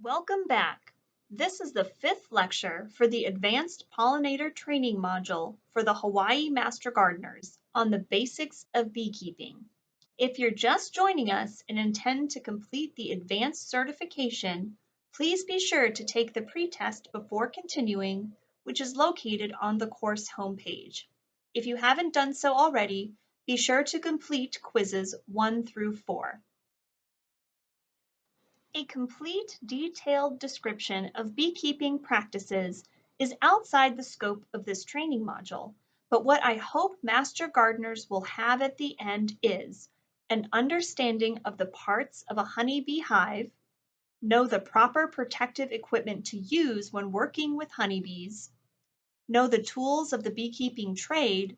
Welcome back. This is the fifth lecture for the Advanced Pollinator Training Module for the Hawaii Master Gardeners on the basics of beekeeping. If you're just joining us and intend to complete the advanced certification, please be sure to take the pretest before continuing, which is located on the course homepage. If you haven't done so already, be sure to complete quizzes 1 through 4. A complete, detailed description of beekeeping practices is outside the scope of this training module, but what I hope master gardeners will have at the end is an understanding of the parts of a honeybee hive, know the proper protective equipment to use when working with honeybees, know the tools of the beekeeping trade,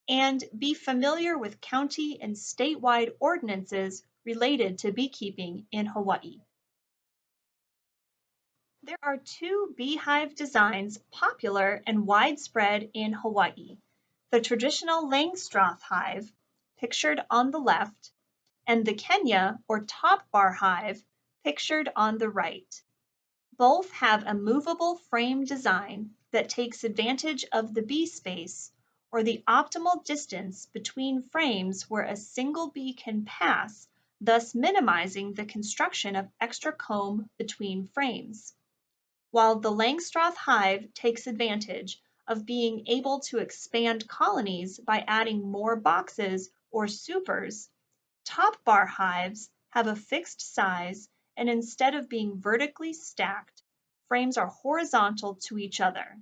and be familiar with county and statewide ordinances related to beekeeping in Hawaii. There are two beehive designs popular and widespread in Hawaii: the traditional Langstroth hive, pictured on the left, and the Kenya or top bar hive, pictured on the right. Both have a movable frame design that takes advantage of the bee space, or the optimal distance between frames where a single bee can pass, thus minimizing the construction of extra comb between frames. While the Langstroth hive takes advantage of being able to expand colonies by adding more boxes or supers, top bar hives have a fixed size, and instead of being vertically stacked, frames are horizontal to each other.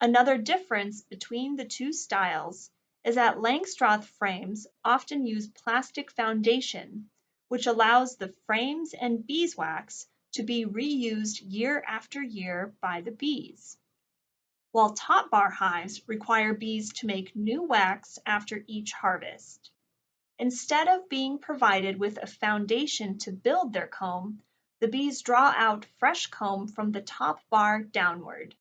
Another difference between the two styles is that Langstroth frames often use plastic foundation, which allows the frames and beeswax to be reused year after year by the bees, while top bar hives require bees to make new wax after each harvest. Instead of being provided with a foundation to build their comb, the bees draw out fresh comb from the top bar downward.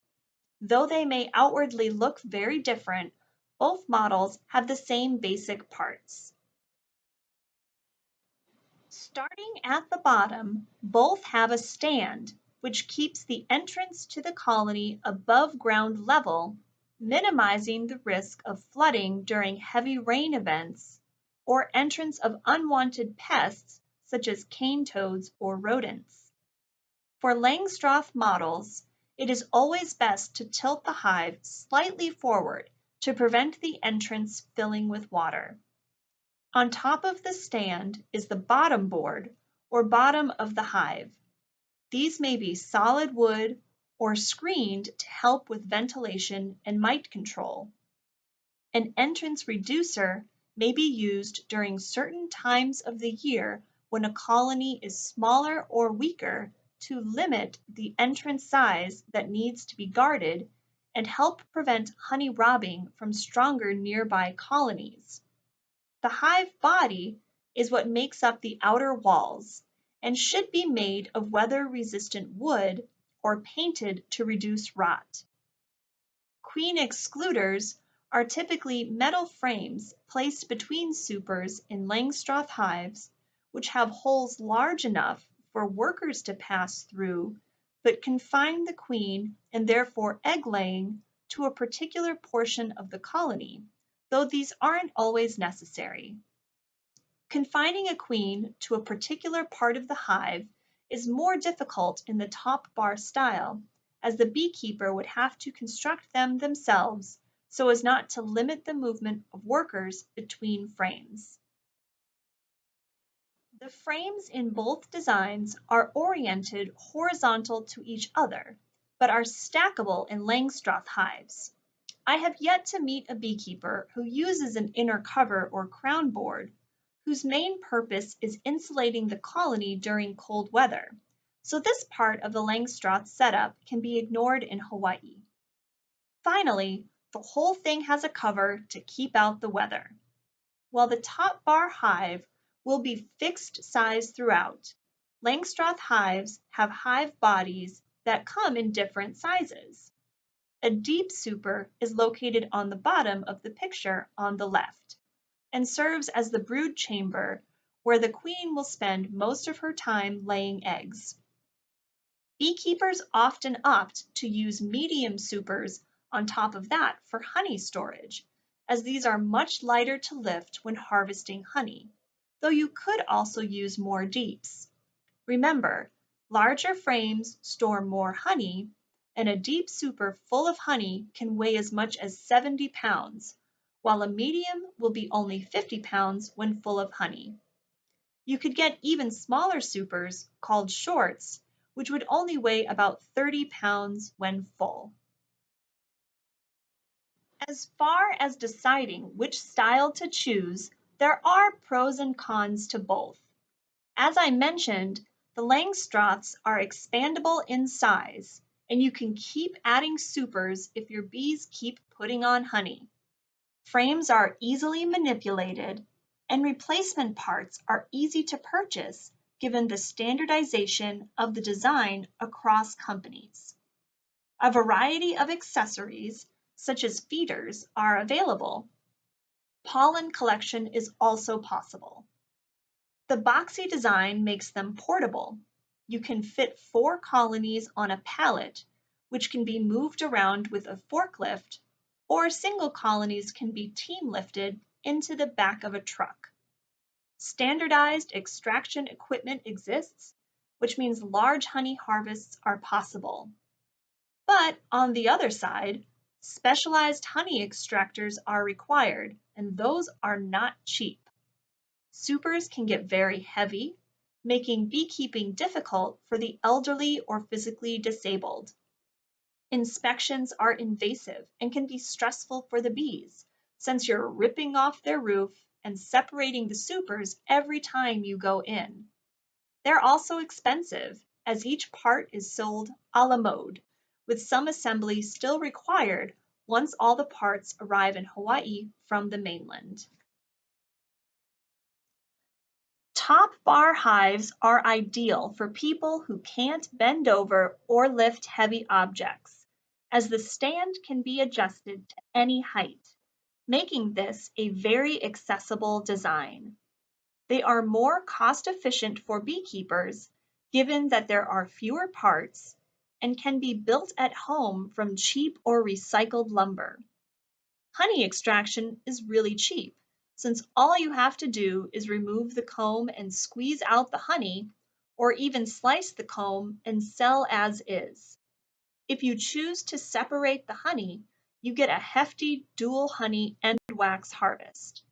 Though they may outwardly look very different, both models have the same basic parts. Starting at the bottom, both have a stand, which keeps the entrance to the colony above ground level, minimizing the risk of flooding during heavy rain events or entrance of unwanted pests such as cane toads or rodents. For Langstroth models, it is always best to tilt the hive slightly forward to prevent the entrance filling with water. On top of the stand is the bottom board, or bottom of the hive. These may be solid wood or screened to help with ventilation and mite control. An entrance reducer may be used during certain times of the year when a colony is smaller or weaker to limit the entrance size that needs to be guarded and help prevent honey robbing from stronger nearby colonies. The hive body is what makes up the outer walls and should be made of weather-resistant wood or painted to reduce rot. Queen excluders are typically metal frames placed between supers in Langstroth hives, which have holes large enough for workers to pass through, but confine the queen and therefore egg laying to a particular portion of the colony, though these aren't always necessary. Confining a queen to a particular part of the hive is more difficult in the top bar style, as the beekeeper would have to construct them themselves so as not to limit the movement of workers between frames. The frames in both designs are oriented horizontal to each other, but are stackable in Langstroth hives. I have yet to meet a beekeeper who uses an inner cover or crown board, whose main purpose is insulating the colony during cold weather, so this part of the Langstroth setup can be ignored in Hawaii. Finally, the whole thing has a cover to keep out the weather. While the top bar hive will be fixed size throughout, Langstroth hives have hive bodies that come in different sizes. A deep super is located on the bottom of the picture on the left and serves as the brood chamber where the queen will spend most of her time laying eggs. Beekeepers often opt to use medium supers on top of that for honey storage, as these are much lighter to lift when harvesting honey, though you could also use more deeps. Remember, larger frames store more honey, and a deep super full of honey can weigh as much as 70 pounds, while a medium will be only 50 pounds when full of honey. You could get even smaller supers, called shorts, which would only weigh about 30 pounds when full. As far as deciding which style to choose, there are pros and cons to both. As I mentioned, the Langstroths are expandable in size, and you can keep adding supers if your bees keep putting on honey. Frames are easily manipulated, and replacement parts are easy to purchase given the standardization of the design across companies. A variety of accessories, such as feeders, are available. Pollen collection is also possible. The boxy design makes them portable. You can fit 4 colonies on a pallet, which can be moved around with a forklift, or single colonies can be team lifted into the back of a truck. Standardized extraction equipment exists, which means large honey harvests are possible. But on the other side, specialized honey extractors are required, and those are not cheap. Supers can get very heavy, making beekeeping difficult for the elderly or physically disabled. Inspections are invasive and can be stressful for the bees, since you're ripping off their roof and separating the supers every time you go in. They're also expensive, as each part is sold a la mode, with some assembly still required once all the parts arrive in Hawaii from the mainland. Top bar hives are ideal for people who can't bend over or lift heavy objects, as the stand can be adjusted to any height, making this a very accessible design. They are more cost-efficient for beekeepers, given that there are fewer parts and can be built at home from cheap or recycled lumber. Honey extraction is really cheap, since all you have to do is remove the comb and squeeze out the honey, or even slice the comb and sell as is. If you choose to separate the honey, you get a hefty dual honey and wax harvest.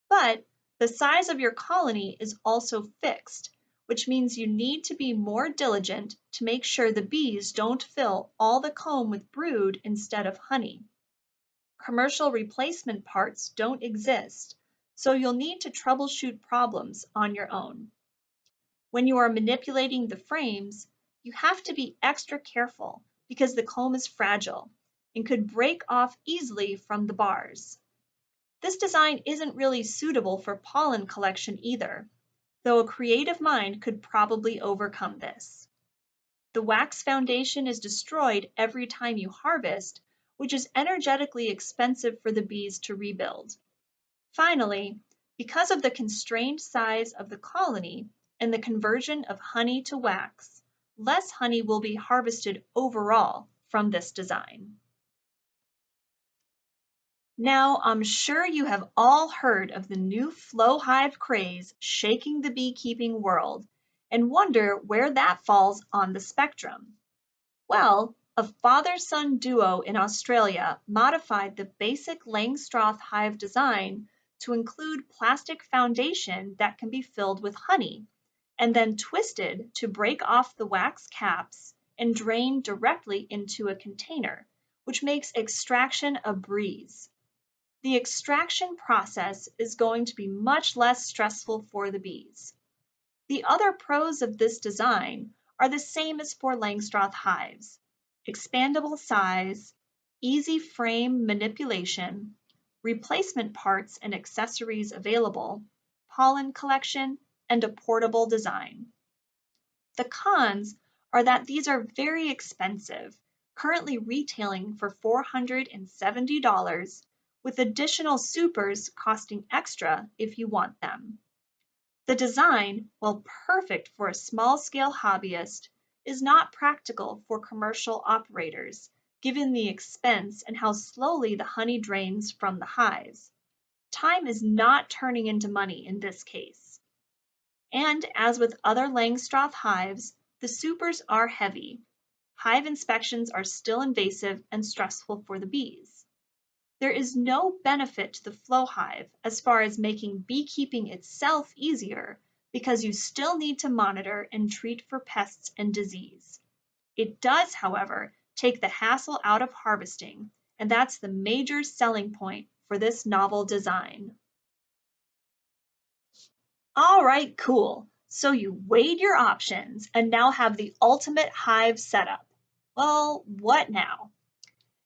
But the size of your colony is also fixed, which means you need to be more diligent to make sure the bees don't fill all the comb with brood instead of honey. Commercial replacement parts don't exist, so you'll need to troubleshoot problems on your own. When you are manipulating the frames, you have to be extra careful because the comb is fragile and could break off easily from the bars. This design isn't really suitable for pollen collection either, though a creative mind could probably overcome this. The wax foundation is destroyed every time you harvest, which is energetically expensive for the bees to rebuild. Finally, because of the constrained size of the colony and the conversion of honey to wax, less honey will be harvested overall from this design. Now, I'm sure you have all heard of the new flow hive craze shaking the beekeeping world and wonder where that falls on the spectrum. Well, a father-son duo in Australia modified the basic Langstroth hive design to include plastic foundation that can be filled with honey, and then twisted to break off the wax caps and drain directly into a container, which makes extraction a breeze. The extraction process is going to be much less stressful for the bees. The other pros of this design are the same as for Langstroth hives: expandable size, easy frame manipulation, replacement parts and accessories available, pollen collection, and a portable design. The cons are that these are very expensive, currently retailing for $470, with additional supers costing extra if you want them. The design, while perfect for a small-scale hobbyist, is not practical for commercial operators, given the expense and how slowly the honey drains from the hives. Time is not turning into money in this case. And as with other Langstroth hives, the supers are heavy. Hive inspections are still invasive and stressful for the bees. There is no benefit to the flow hive as far as making beekeeping itself easier because you still need to monitor and treat for pests and disease. It does, however, take the hassle out of harvesting, and that's the major selling point for this novel design. All right, cool. So you weighed your options and now have the ultimate hive setup. Well, what now?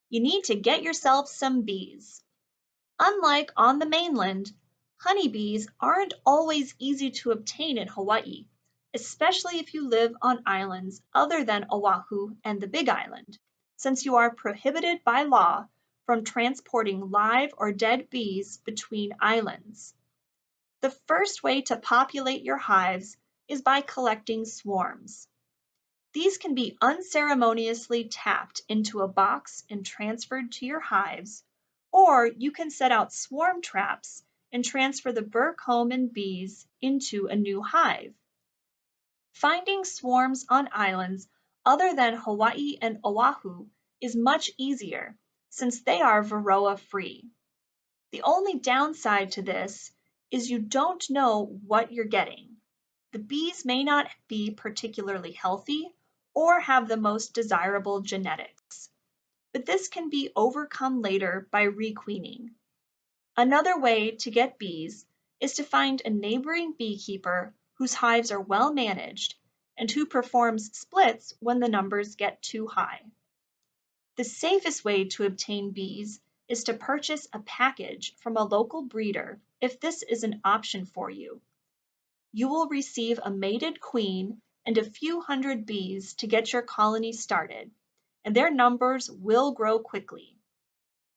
You need to get yourself some bees. Unlike on the mainland, honeybees aren't always easy to obtain in Hawaii, especially if you live on islands other than Oahu and the Big Island, since you are prohibited by law from transporting live or dead bees between islands. The first way to populate your hives is by collecting swarms. These can be unceremoniously tapped into a box and transferred to your hives, or you can set out swarm traps and transfer the Burke home and bees into a new hive. Finding swarms on islands other than Hawaii and Oahu is much easier since they are varroa free. The only downside to this is you don't know what you're getting. The bees may not be particularly healthy or have the most desirable genetics, but this can be overcome later by requeening. Another way to get bees is to find a neighboring beekeeper whose hives are well managed and who performs splits when the numbers get too high. The safest way to obtain bees is to purchase a package from a local breeder if this is an option for you. You will receive a mated queen and a few hundred bees to get your colony started, and their numbers will grow quickly.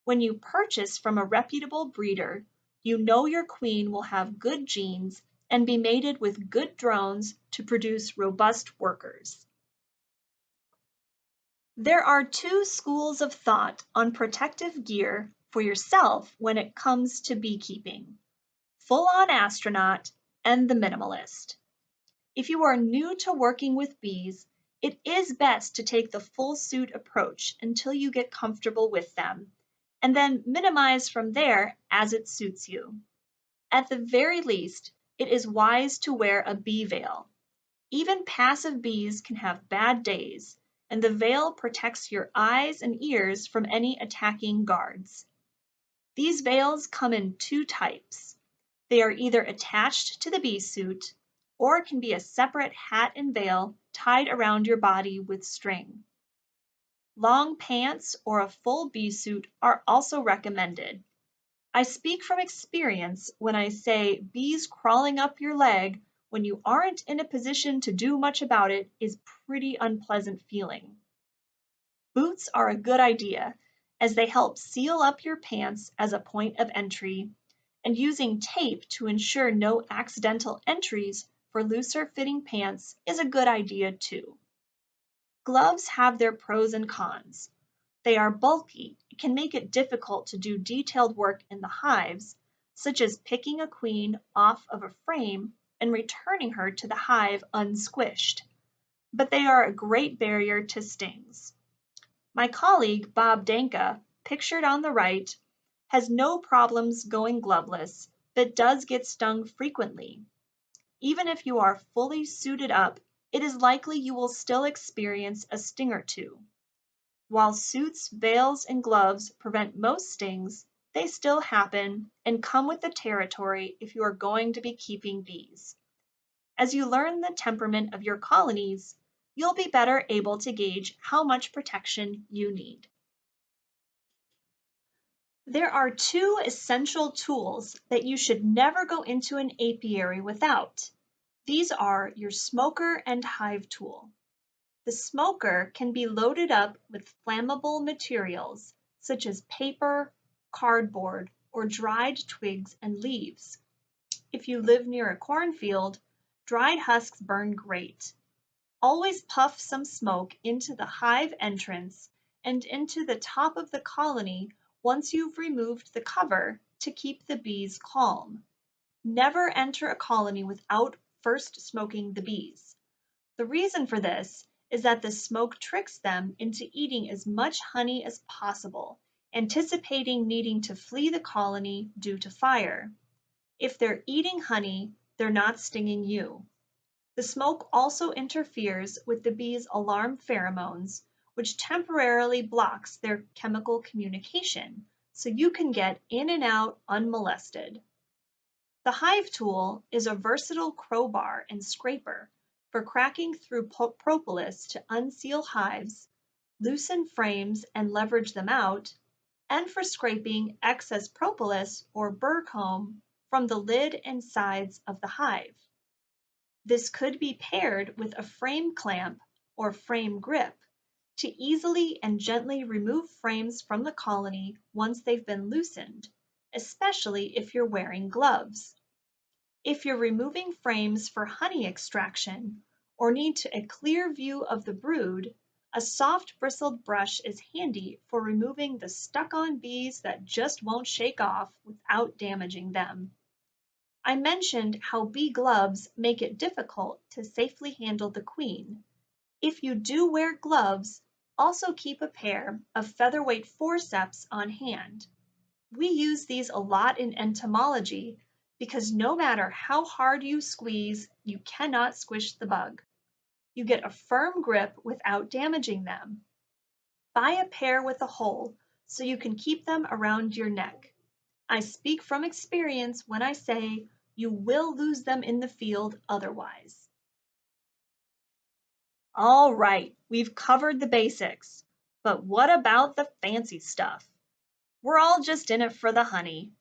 When you purchase from a reputable breeder, you know your queen will have good genes and be mated with good drones to produce robust workers. There are two schools of thought on protective gear for yourself when it comes to beekeeping: full-on astronaut and the minimalist. If you are new to working with bees, it is best to take the full suit approach until you get comfortable with them, and then minimize from there as it suits you. At the very least, it is wise to wear a bee veil. Even passive bees can have bad days, and the veil protects your eyes and ears from any attacking guards. These veils come in two types. They are either attached to the bee suit or can be a separate hat and veil tied around your body with string. Long pants or a full bee suit are also recommended. I speak from experience when I say bees crawling up your leg when you aren't in a position to do much about it is pretty unpleasant feeling. Boots are a good idea as they help seal up your pants as a point of entry, and using tape to ensure no accidental entries for looser fitting pants is a good idea too. Gloves have their pros and cons. They are bulky, it can make it difficult to do detailed work in the hives, such as picking a queen off of a frame and returning her to the hive unsquished. But they are a great barrier to stings. My colleague Bob Danka, pictured on the right, has no problems going gloveless, but does get stung frequently. Even if you are fully suited up, it is likely you will still experience a sting or two. While suits, veils, and gloves prevent most stings, they still happen and come with the territory if you are going to be keeping bees. As you learn the temperament of your colonies, you'll be better able to gauge how much protection you need. There are two essential tools that you should never go into an apiary without. These are your smoker and hive tool. The smoker can be loaded up with flammable materials such as paper, cardboard, or dried twigs and leaves. If you live near a cornfield, dried husks burn great. Always puff some smoke into the hive entrance and into the top of the colony once you've removed the cover to keep the bees calm. Never enter a colony without first smoking the bees. The reason for this is that the smoke tricks them into eating as much honey as possible, anticipating needing to flee the colony due to fire. If they're eating honey, they're not stinging you. The smoke also interferes with the bees' alarm pheromones, which temporarily blocks their chemical communication, so you can get in and out unmolested. The hive tool is a versatile crowbar and scraper for cracking through propolis to unseal hives, loosen frames and leverage them out, and for scraping excess propolis or burr comb from the lid and sides of the hive. This could be paired with a frame clamp or frame grip to easily and gently remove frames from the colony once they've been loosened, especially if you're wearing gloves. If you're removing frames for honey extraction or need a clear view of the brood, a soft bristled brush is handy for removing the stuck-on bees that just won't shake off without damaging them. I mentioned how bee gloves make it difficult to safely handle the queen. If you do wear gloves, also keep a pair of featherweight forceps on hand. We use these a lot in entomology because no matter how hard you squeeze, you cannot squish the bug. You get a firm grip without damaging them. Buy a pair with a hole so you can keep them around your neck. I speak from experience when I say you will lose them in the field otherwise. All right, we've covered the basics, but what about the fancy stuff? We're all just in it for the honey.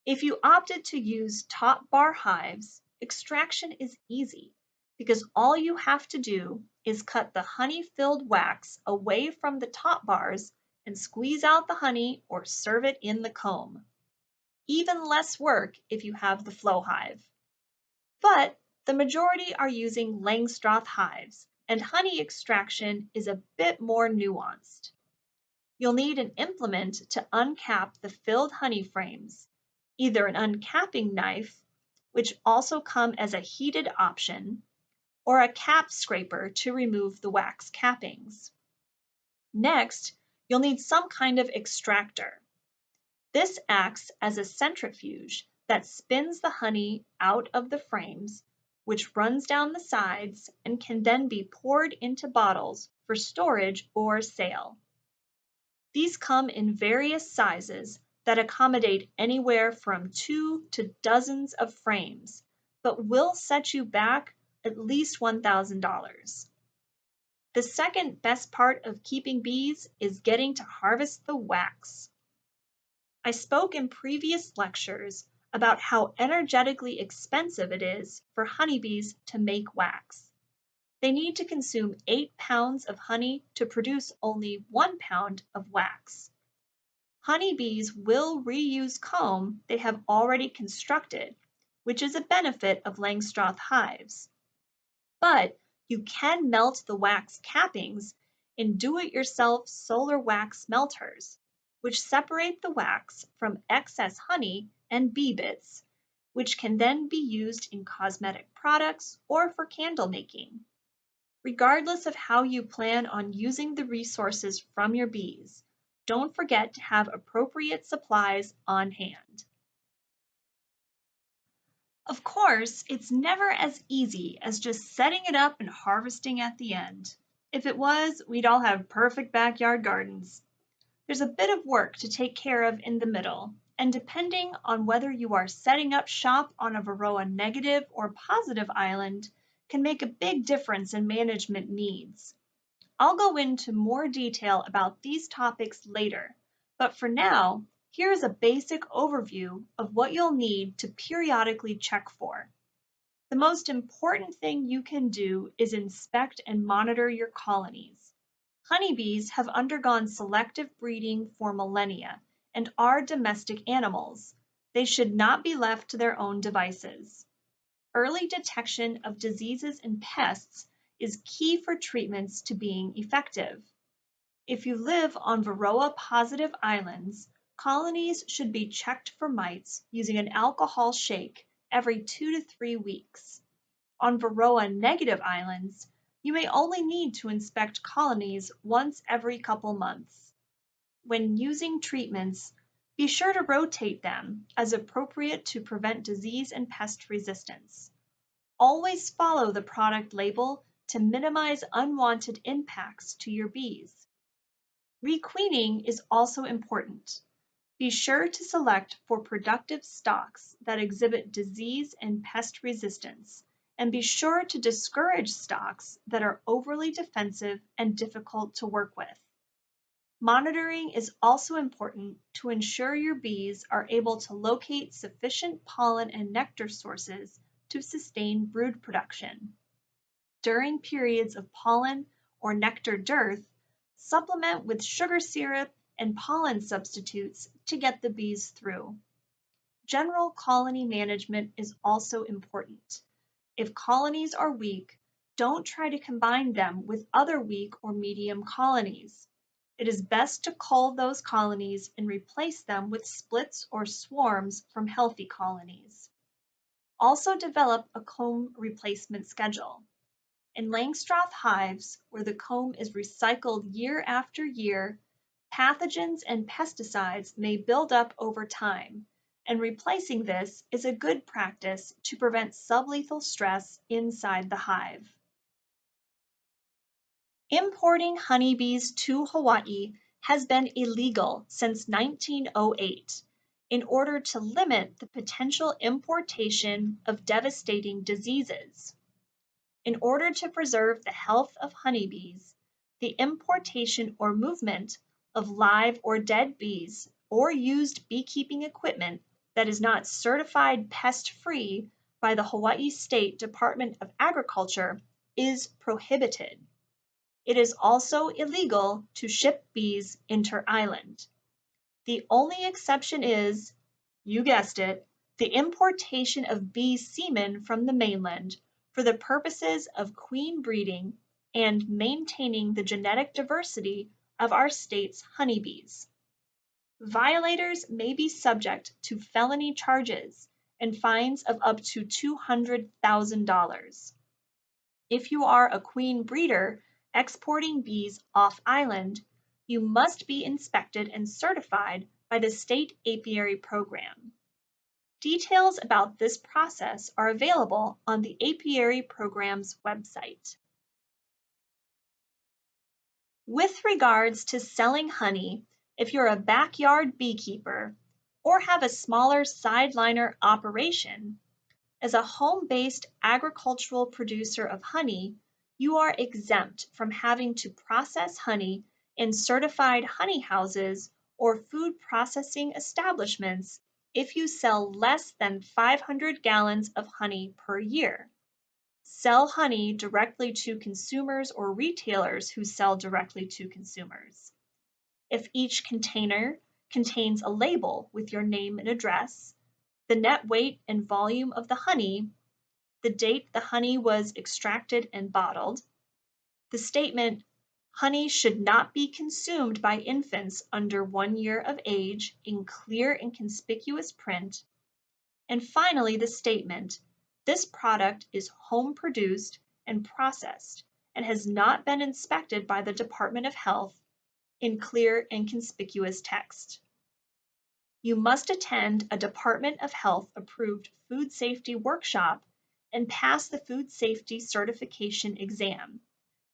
If you opted to use top bar hives, extraction is easy because all you have to do is cut the honey-filled wax away from the top bars and squeeze out the honey or serve it in the comb. Even less work if you have the flow hive. But the majority are using Langstroth hives, and honey extraction is a bit more nuanced. You'll need an implement to uncap the filled honey frames, either an uncapping knife, which also come as a heated option, or a cap scraper to remove the wax cappings. Next, you'll need some kind of extractor. This acts as a centrifuge that spins the honey out of the frames, which runs down the sides and can then be poured into bottles for storage or sale. These come in various sizes that accommodate anywhere from 2 to dozens of frames, but will set you back at least $1,000. The second best part of keeping bees is getting to harvest the wax. I spoke in previous lectures about how energetically expensive it is for honeybees to make wax. They need to consume 8 pounds of honey to produce only 1 pound of wax. Honeybees will reuse comb they have already constructed, which is a benefit of Langstroth hives. But you can melt the wax cappings in do-it-yourself solar wax melters, which separate the wax from excess honey and bee bits, which can then be used in cosmetic products or for candle making. Regardless of how you plan on using the resources from your bees, don't forget to have appropriate supplies on hand. Of course, it's never as easy as just setting it up and harvesting at the end. If it was, we'd all have perfect backyard gardens. There's a bit of work to take care of in the middle, and depending on whether you are setting up shop on a Varroa negative or positive island, can make a big difference in management needs. I'll go into more detail about these topics later, but for now, here is a basic overview of what you'll need to periodically check for. The most important thing you can do is inspect and monitor your colonies. Honeybees have undergone selective breeding for millennia and are domestic animals. They should not be left to their own devices. Early detection of diseases and pests is key for treatments to being effective. If you live on Varroa-positive islands, colonies should be checked for mites using an alcohol shake every 2 to 3 weeks. On Varroa-negative islands, you may only need to inspect colonies once every couple months. When using treatments, be sure to rotate them as appropriate to prevent disease and pest resistance. Always follow the product label to minimize unwanted impacts to your bees. Requeening is also important. Be sure to select for productive stocks that exhibit disease and pest resistance, and be sure to discourage stocks that are overly defensive and difficult to work with. Monitoring is also important to ensure your bees are able to locate sufficient pollen and nectar sources to sustain brood production. During periods of pollen or nectar dearth, supplement with sugar syrup and pollen substitutes to get the bees through. General colony management is also important. If colonies are weak, don't try to combine them with other weak or medium colonies. It is best to cull those colonies and replace them with splits or swarms from healthy colonies. Also develop a comb replacement schedule. In Langstroth hives, where the comb is recycled year after year, pathogens and pesticides may build up over time, and replacing this is a good practice to prevent sublethal stress inside the hive. Importing honeybees to Hawaii has been illegal since 1908 in order to limit the potential importation of devastating diseases. In order to preserve the health of honeybees, the importation or movement of live or dead bees or used beekeeping equipment that is not certified pest-free by the Hawaii State Department of Agriculture is prohibited. It is also illegal to ship bees inter-island. The only exception is, you guessed it, the importation of bee semen from the mainland for the purposes of queen breeding and maintaining the genetic diversity of our state's honeybees. Violators may be subject to felony charges and fines of up to $200,000. If you are a queen breeder exporting bees off-island, you must be inspected and certified by the state apiary program. Details about this process are available on the apiary program's website. With regards to selling honey, if you're a backyard beekeeper or have a smaller sideliner operation, as a home-based agricultural producer of honey, you are exempt from having to process honey in certified honey houses or food processing establishments if you sell less than 500 gallons of honey per year. Sell honey directly to consumers or retailers who sell directly to consumers. If each container contains a label with your name and address, the net weight and volume of the honey, the date the honey was extracted and bottled, the statement, honey should not be consumed by infants under 1 year of age in clear and conspicuous print, and finally the statement, this product is home produced and processed and has not been inspected by the Department of Health in clear and conspicuous text. You must attend a Department of Health approved food safety workshop and pass the food safety certification exam.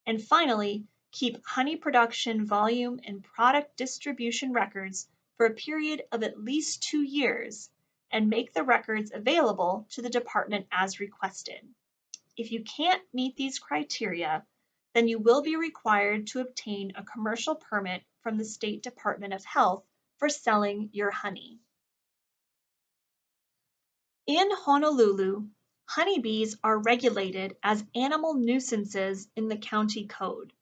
And finally, keep honey production volume and product distribution records for a period of at least 2 years and make the records available to the department as requested. If you can't meet these criteria, then you will be required to obtain a commercial permit from the State Department of Health for selling your honey. In Honolulu, honeybees are regulated as animal nuisances in the county code.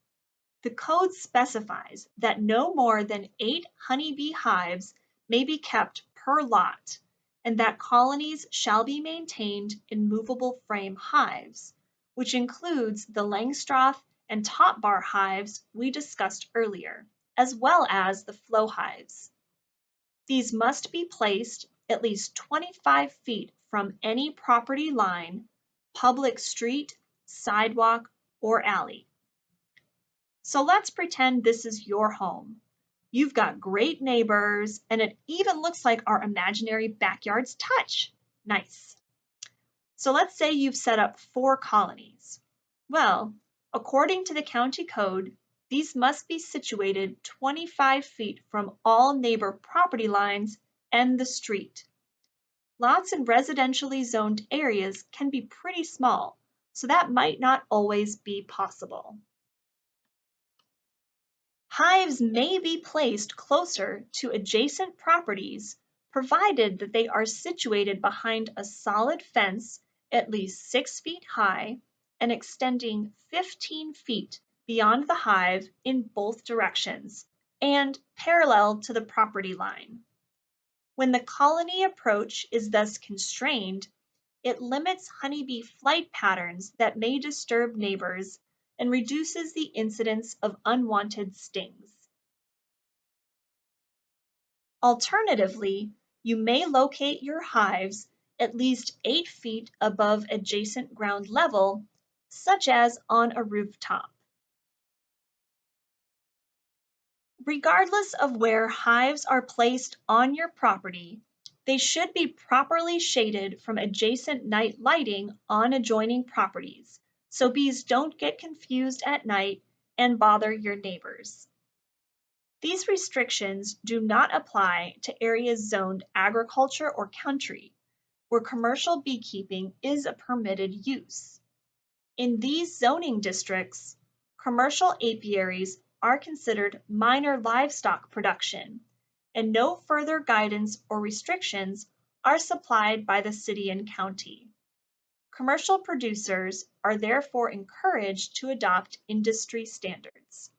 The code specifies that no more than 8 honeybee hives may be kept per lot, and that colonies shall be maintained in movable frame hives, which includes the Langstroth and top bar hives we discussed earlier, as well as the flow hives. These must be placed at least 25 feet from any property line, public street, sidewalk, or alley. So let's pretend this is your home. You've got great neighbors, and it even looks like our imaginary backyards touch. Nice. So let's say you've set up 4 colonies. Well, according to the county code, these must be situated 25 feet from all neighbor property lines and the street. Lots in residentially zoned areas can be pretty small, so that might not always be possible. Hives may be placed closer to adjacent properties, provided that they are situated behind a solid fence at least 6 feet high and extending 15 feet beyond the hive in both directions and parallel to the property line. When the colony approach is thus constrained, it limits honeybee flight patterns that may disturb neighbors and reduces the incidence of unwanted stings. Alternatively, you may locate your hives at least 8 feet above adjacent ground level, such as on a rooftop. Regardless of where hives are placed on your property, they should be properly shaded from adjacent night lighting on adjoining properties, so bees don't get confused at night and bother your neighbors. These restrictions do not apply to areas zoned agriculture or country, where commercial beekeeping is a permitted use. In these zoning districts, commercial apiaries are considered minor livestock production, and no further guidance or restrictions are supplied by the city and county. Commercial producers are therefore encouraged to adopt industry standards.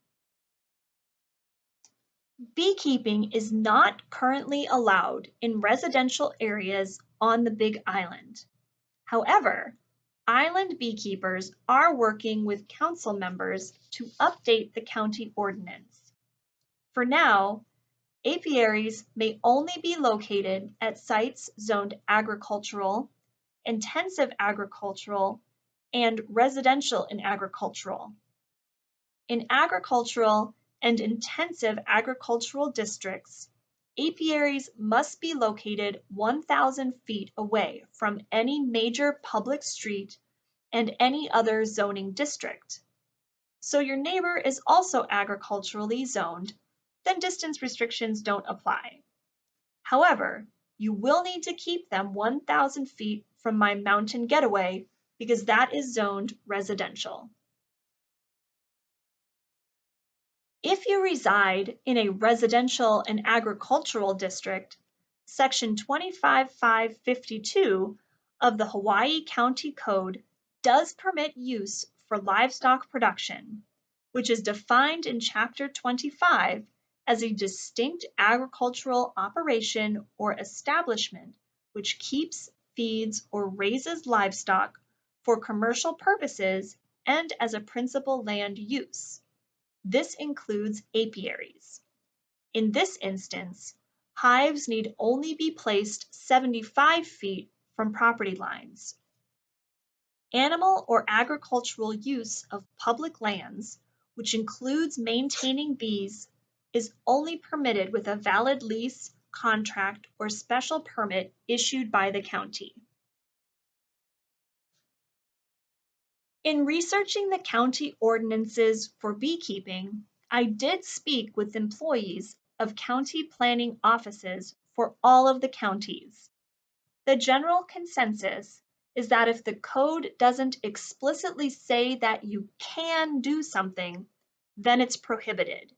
Beekeeping is not currently allowed in residential areas on the Big Island. However, island beekeepers are working with council members to update the county ordinance. For now, apiaries may only be located at sites zoned agricultural, intensive agricultural, and residential and agricultural. In agricultural and intensive agricultural districts, apiaries must be located 1,000 feet away from any major public street and any other zoning district. So your neighbor is also agriculturally zoned, then distance restrictions don't apply. However, you will need to keep them 1,000 feet from my mountain getaway because that is zoned residential. If you reside in a residential and agricultural district, Section 25552 of the Kaua'i County Code does permit use for livestock production, which is defined in Chapter 25 as a distinct agricultural operation or establishment which keeps, feeds, or raises livestock for commercial purposes and as a principal land use. This includes apiaries. In this instance, hives need only be placed 75 feet from property lines. Animal or agricultural use of public lands, which includes maintaining bees, is only permitted with a valid lease, contract, or special permit issued by the county. In researching the county ordinances for beekeeping, I did speak with employees of county planning offices for all of the counties. The general consensus is that if the code doesn't explicitly say that you can do something, then it's prohibited.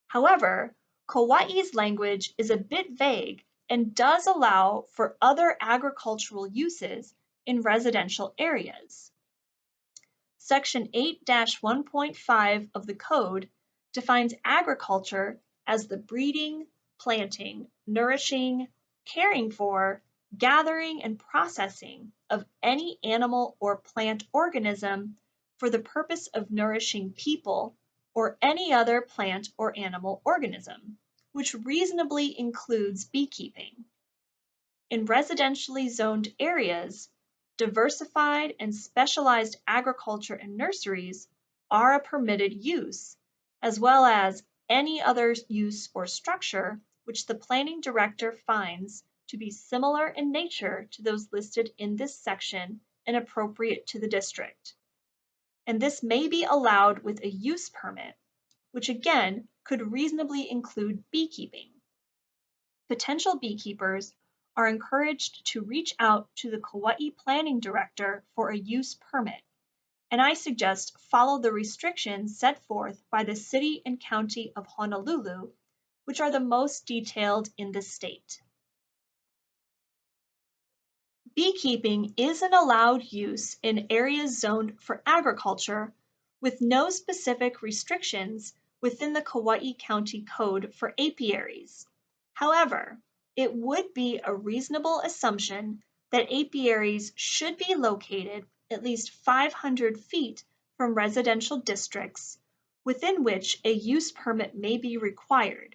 However, Kauai's language is a bit vague and does allow for other agricultural uses in residential areas. Section 8-1.5 of the Code defines agriculture as the breeding, planting, nourishing, caring for, gathering, and processing of any animal or plant organism for the purpose of nourishing people or any other plant or animal organism, which reasonably includes beekeeping. In residentially zoned areas, diversified and specialized agriculture and nurseries are a permitted use, as well as any other use or structure which the planning director finds to be similar in nature to those listed in this section and appropriate to the district. And this may be allowed with a use permit, which again could reasonably include beekeeping. Potential beekeepers are encouraged to reach out to the Kauai planning director for a use permit, and I suggest follow the restrictions set forth by the City and County of Honolulu, which are the most detailed in the state. Beekeeping is an allowed use in areas zoned for agriculture with no specific restrictions within the Kauai County Code for apiaries. However, it would be a reasonable assumption that apiaries should be located at least 500 feet from residential districts within which a use permit may be required,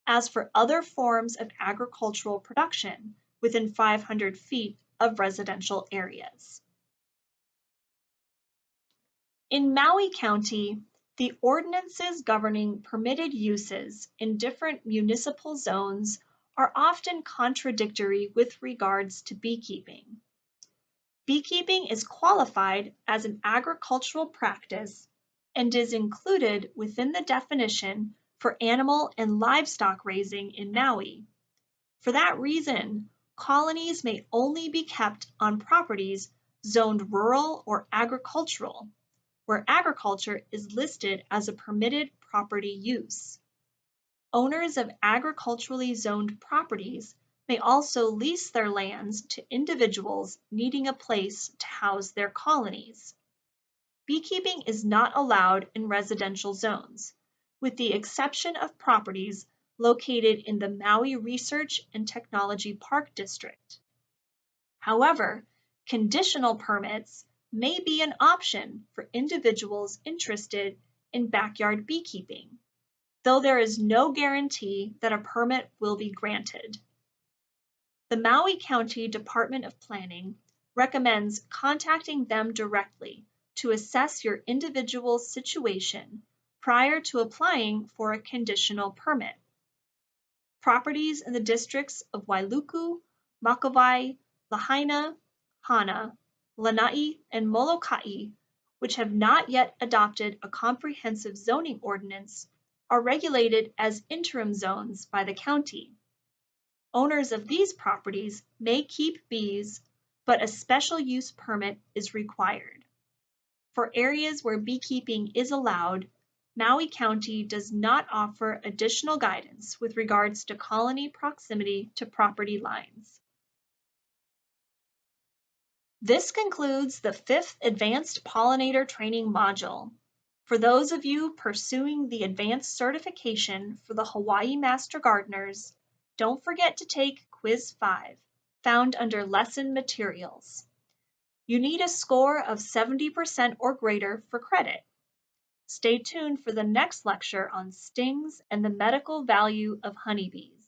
as for other forms of agricultural production within 500 feet of residential areas. In Maui County, the ordinances governing permitted uses in different municipal zones are often contradictory with regards to beekeeping. Beekeeping is qualified as an agricultural practice and is included within the definition for animal and livestock raising in Maui. For that reason, colonies may only be kept on properties zoned rural or agricultural, where agriculture is listed as a permitted property use. Owners of agriculturally zoned properties may also lease their lands to individuals needing a place to house their colonies. Beekeeping is not allowed in residential zones, with the exception of properties located in the Maui Research and Technology Park District. However, conditional permits may be an option for individuals interested in backyard beekeeping, though there is no guarantee that a permit will be granted. The Maui County Department of Planning recommends contacting them directly to assess your individual situation prior to applying for a conditional permit. Properties in the districts of Wailuku, Makawai, Lahaina, Hana, Lanai, and Molokai, which have not yet adopted a comprehensive zoning ordinance, are regulated as interim zones by the county. Owners of these properties may keep bees, but a special use permit is required. For areas where beekeeping is allowed, Maui County does not offer additional guidance with regards to colony proximity to property lines. This concludes the 5th Advanced Pollinator Training Module. For those of you pursuing the advanced certification for the Hawaii Master Gardeners, don't forget to take Quiz 5, found under Lesson Materials. You need a score of 70% or greater for credit. Stay tuned for the next lecture on stings and the medical value of honeybees.